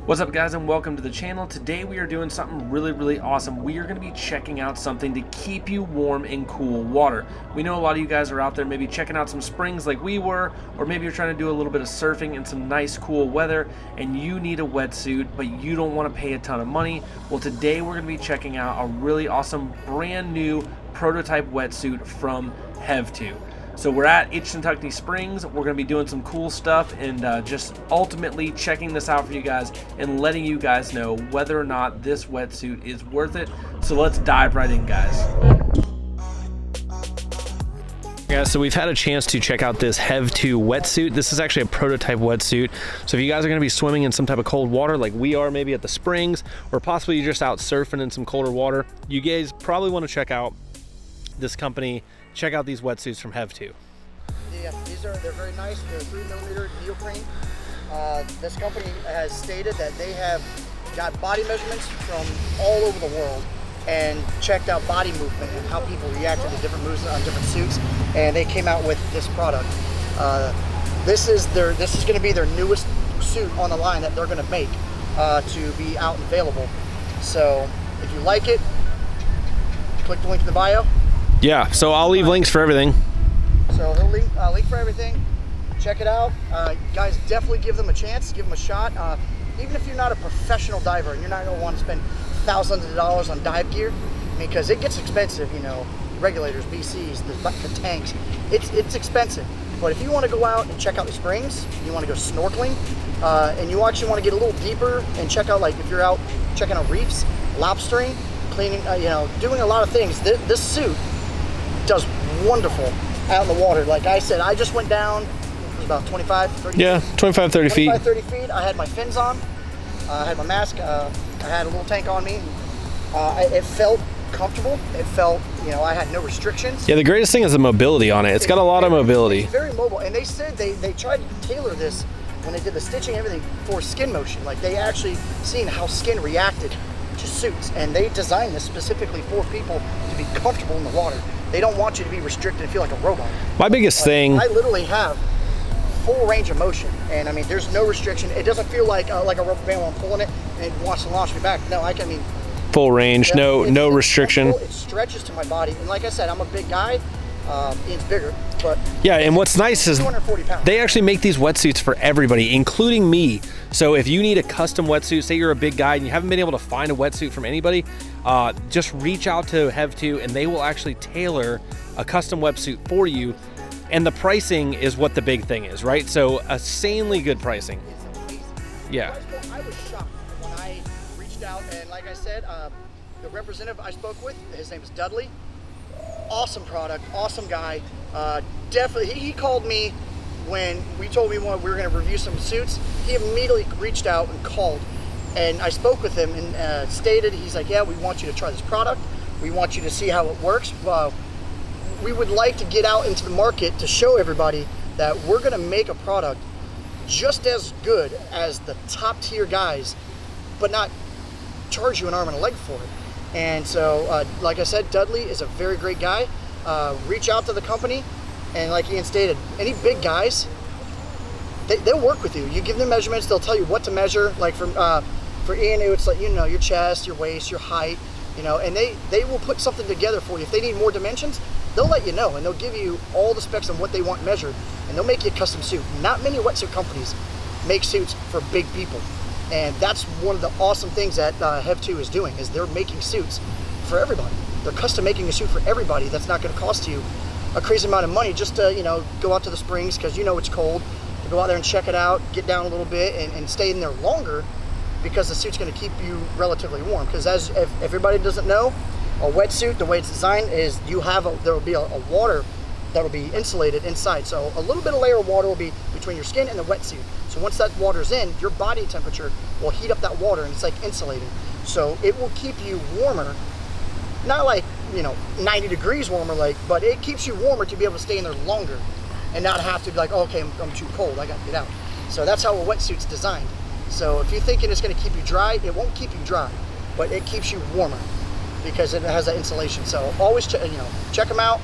What's up guys, and welcome to the channel. Today we are doing something really awesome. We are going to be checking out something to keep you warm in cool water. We know a lot of you guys are out there maybe checking out some springs like we were, or maybe you're trying to do a little bit of surfing in some nice cool weather and you need a wetsuit but you don't want to pay a ton of money. Well, today we're going to be checking out a really awesome brand new prototype wetsuit from Hevto. So we're at Untitled Springs. We're going to be doing some cool stuff and just ultimately checking this out for you guys and letting you guys know whether or not this wetsuit is worth it. So let's dive right in, guys. Yeah, so we've had a chance to check out this Hevto wetsuit. This is actually a prototype wetsuit. So if you guys are going to be swimming in some type of cold water like we are, maybe at the springs, or possibly you're just out surfing in some colder water, you guys probably want to check out this company. Check out these wetsuits from Hevto. Yeah, they're very nice. They're 3mm neoprene. This company has stated that they have got body measurements from all over the world and checked out body movement and how people react to the different moves on different suits, and they came out with this product. This is going to be their newest suit on the line that they're going to make to be out and available. So if you like it, click the link in the bio. Yeah, so I'll leave links for everything. So he'll link for everything. Check it out. Guys, definitely give them a chance, give them a shot. Even if you're not a professional diver and you're not going to want to spend thousands of dollars on dive gear, because it gets expensive, you know, regulators, BCs, the tanks, it's expensive. But if you want to go out and check out the springs, you want to go snorkeling, and you actually want to get a little deeper and check out, like if you're out checking out reefs, lobstering, cleaning, you know, doing a lot of things, this suit does wonderful out in the water. Like I said, I just went down, it was about 25, 30 yeah, feet. 25, 30 feet. 25, 30 feet. I had my fins on, I had my mask, I had a little tank on me. It felt comfortable. It felt, you know, I had no restrictions. Yeah, the greatest thing is the mobility on it. It's got a lot of mobility. It's very mobile, and they said they tried to tailor this when they did the stitching and everything for skin motion. Like they actually seen how skin reacted to suits, and they designed this specifically for people to be comfortable in the water. They don't want you to be restricted and feel like a robot. My biggest thing, I literally have full range of motion, and I mean, there's no restriction. It doesn't feel like a rubber band when I'm pulling it and it wants to launch me back. No, I mean, full range, no restriction. It stretches to my body, and like I said, I'm a big guy. Ian's bigger, but yeah, and what's nice is 240 pounds. They actually make these wetsuits for everybody, including me. So if you need a custom wetsuit, say you're a big guy and you haven't been able to find a wetsuit from anybody, just reach out to Hevto and they will actually tailor a custom wetsuit for you. And the pricing is what the big thing is, right? So insanely good pricing. It's amazing. Yeah. I was shocked when I reached out, and like I said, the representative I spoke with, his name is Dudley. Awesome product, awesome guy. Definitely, he called me when we told me we were going to review some suits. He immediately reached out and called, and I spoke with him and stated, he's like, yeah, we want you to try this product. We want you to see how it works. We would like to get out into the market to show everybody that we're going to make a product just as good as the top tier guys, but not charge you an arm and a leg for it. And so, like I said, Dudley is a very great guy. Reach out to the company, and like Ian stated, any big guys, they'll work with you. You give them measurements, they'll tell you what to measure. Like for Ian, it's like, you know, your chest, your waist, your height, you know, and they will put something together for you. If they need more dimensions, they'll let you know, and they'll give you all the specs on what they want measured, and they'll make you a custom suit. Not many wetsuit companies make suits for big people. And that's one of the awesome things that Hevto is doing, is they're making suits for everybody. They're custom making a suit for everybody. That's not going to cost you a crazy amount of money just to, you know, go out to the springs because you know it's cold, to go out there and check it out, get down a little bit, and stay in there longer, because the suit's going to keep you relatively warm. Because as if everybody doesn't know, a wetsuit, the way it's designed is there will be a water that will be insulated inside. So a little bit of layer of water will be between your skin and the wetsuit. So once that water's in, your body temperature will heat up that water, and it's like insulating. So it will keep you warmer, not like, you know, 90 degrees warmer, but it keeps you warmer to be able to stay in there longer and not have to be like, oh, okay, I'm too cold, I got to get out. So that's how a wetsuit's designed. So if you're thinking it's going to keep you dry, it won't keep you dry, but it keeps you warmer because it has that insulation. So always, check them out.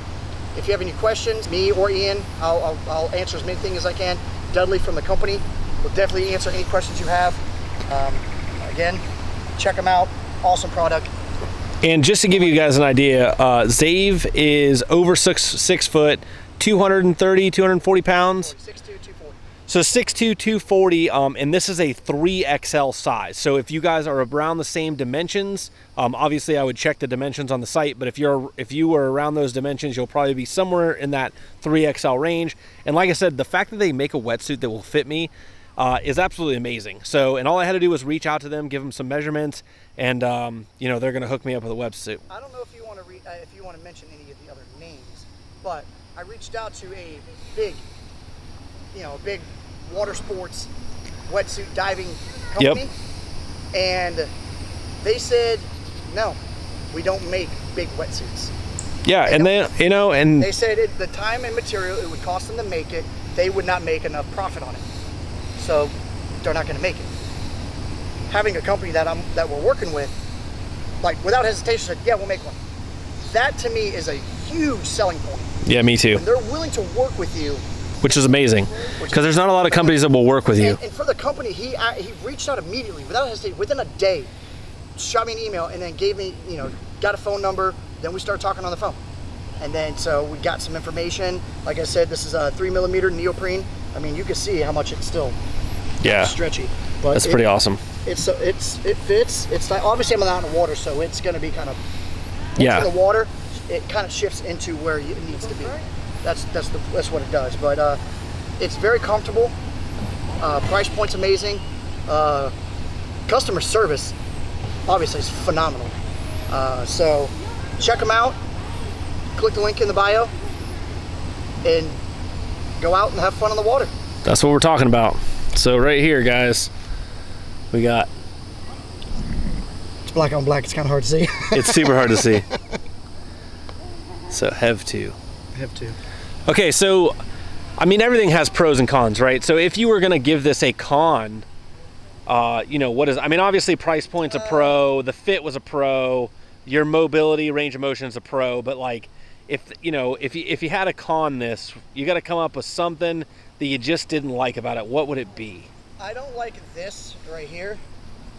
If you have any questions, me or Ian, I'll answer as many things as I can. Dudley from the company will definitely answer any questions you have. Again, check them out. Awesome product. And just to give you guys an idea, Zave is over 6 foot, 230, 240 pounds. 6'2", 240. So 6'2", 240, and this is a 3XL size. So if you guys are around the same dimensions, obviously I would check the dimensions on the site, but if you were around those dimensions, you'll probably be somewhere in that 3XL range. And like I said, the fact that they make a wetsuit that will fit me is absolutely amazing. So, and all I had to do was reach out to them, give them some measurements, and you know, they're going to hook me up with a wetsuit. I don't know if you want to mention any of the other names, but I reached out to a big water sports wetsuit diving company, and they said, no, we don't make big wetsuits. Yeah, and then, you know, and they said the time and material it would cost them to make it, they would not make enough profit on it. So they're not going to make it. Having a company that we're working with, like without hesitation, said, yeah, we'll make one. That to me is a huge selling point. Yeah, me too. And they're willing to work with you, which is amazing, because there's not a lot of companies that will work with you. And for the company, he reached out immediately, without hesitation, within a day, shot me an email, and then gave me, got a phone number. Then we started talking on the phone, and then so we got some information. Like I said, this is a 3mm neoprene. I mean, you can see how much it's still stretchy. But that's pretty awesome. It fits. It's like, obviously I'm out in the water, so it's going to be kind of in the water. It kind of shifts into where it needs to be. That's what it does. But it's very comfortable. Price point's amazing. Customer service, obviously, is phenomenal. So check them out. Click the link in the bio, and go out and have fun on the water. That's what we're talking about. So right here, guys, we got. It's black on black. It's kind of hard to see. It's super hard to see. So Hevto. Okay, so I mean, everything has pros and cons, right? So if you were gonna give this a con, what is? I mean, obviously price point's a pro, the fit was a pro, your mobility, range of motion is a pro, but like, if you had to con this, you got to come up with something that you just didn't like about it. What would it be? I don't like this right here.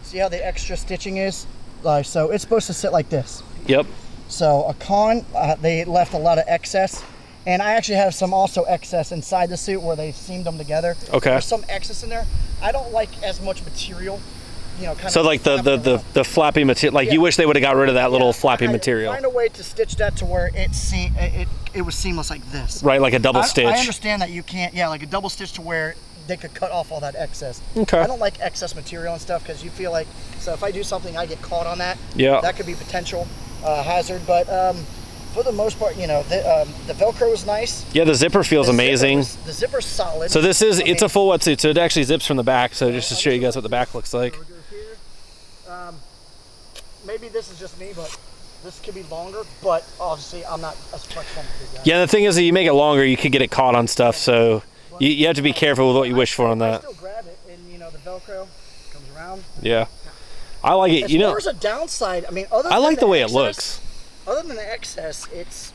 See how the extra stitching is? So it's supposed to sit like this. Yep. So a con, they left a lot of excess, and I actually have some also excess inside the suit where they seamed them together. Okay. There's some excess in there. I don't like as much material, kind so of. Like the flappy material, like you wish they would have got rid of that little flappy material. Find a way to stitch that to where it was seamless like this. Right, like a double stitch. I understand that you can't, like a double stitch to where they could cut off all that excess. Okay. I don't like excess material and stuff because you feel like, so if I do something, I get caught on that. Yeah. That could be potential hazard, but for the most part, the Velcro is nice. Yeah, the zipper feels amazing. The zipper's solid. So this is, it's a full wetsuit, so it actually zips from the back. So just to show you guys what the back looks like. Maybe this is just me, but this could be longer, but obviously I'm not as flexible as the guy. Yeah, the thing is that you make it longer, you could get it caught on stuff, so you have to be careful with what you wish for on that. I still grab it, and the Velcro comes around. Yeah. I like it, As far as a downside, I mean, I like the way it looks. Other than the excess, it's...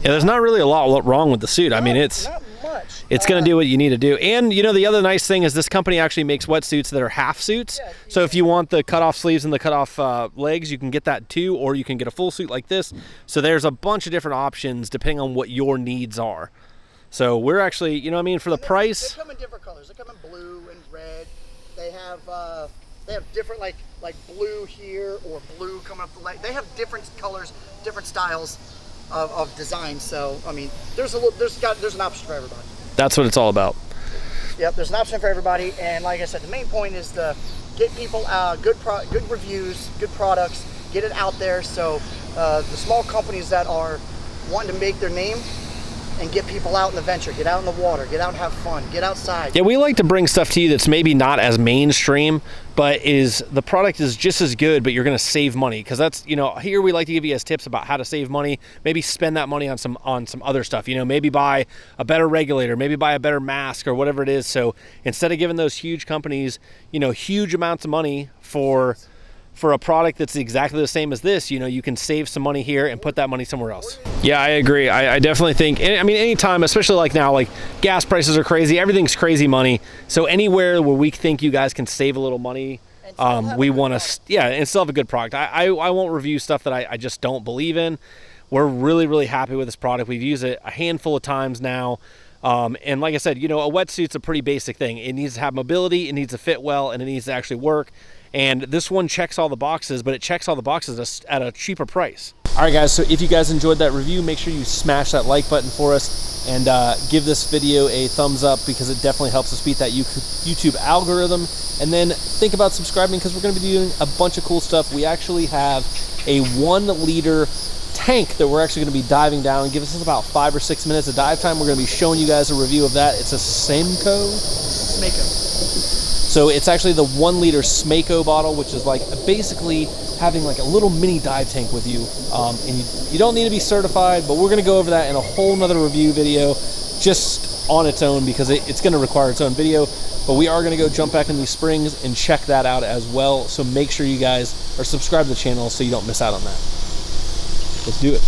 Yeah, there's not really a lot wrong with the suit. I mean, it's not much. It's going to do what you need to do. And, the other nice thing is this company actually makes wetsuits that are half suits. Yeah, so if you want the cut-off sleeves and the cut-off legs, you can get that too, or you can get a full suit like this. So there's a bunch of different options depending on what your needs are. So we're actually, for the price... They come in different colors. They come in blue and red. They have different, like blue here or blue coming up the leg. They have different colors, different styles of design. So, I mean, there's an option for everybody. That's what it's all about. Yep, there's an option for everybody. And like I said, the main point is to get people good reviews, good products, get it out there. So the small companies that are wanting to make their name and get people out in the venture, get out in the water, get out and have fun, get outside. Yeah, we like to bring stuff to you that's maybe not as mainstream, but the product is just as good, but you're going to save money. Because that's, here we like to give you guys tips about how to save money, maybe spend that money on some other stuff, maybe buy a better regulator, maybe buy a better mask or whatever it is. So instead of giving those huge companies, huge amounts of money for for a product that's exactly the same as this, you know, you can save some money here and put that money somewhere else. Yeah, I agree. I definitely think, I mean, anytime, especially like now, like gas prices are crazy, everything's crazy money. So anywhere where we think you guys can save a little money, we want to, yeah, and still have a good product. I won't review stuff that I just don't believe in. We're really, really happy with this product. We've used it a handful of times now. And like I said, you know, a wetsuit's a pretty basic thing. It needs to have mobility, it needs to fit well, and it needs to actually work. And this one checks all the boxes, but it checks all the boxes at a cheaper price. All right, guys, so if you guys enjoyed that review, make sure you smash that like button for us and give this video a thumbs up, because it definitely helps us beat that YouTube algorithm. And then think about subscribing, because we're going to be doing a bunch of cool stuff. We actually have a 1 liter tank that we're actually going to be diving down. Give us about 5 or 6 minutes of dive time. We're going to be showing you guys a review of that. It's a Smako. So it's actually the 1 liter Smako bottle, which is like basically having like a little mini dive tank with you. And you don't need to be certified, but we're going to go over that in a whole nother review video just on its own, because it's going to require its own video. But we are going to go jump back in these springs and check that out as well. So make sure you guys are subscribed to the channel so you don't miss out on that. Let's do it.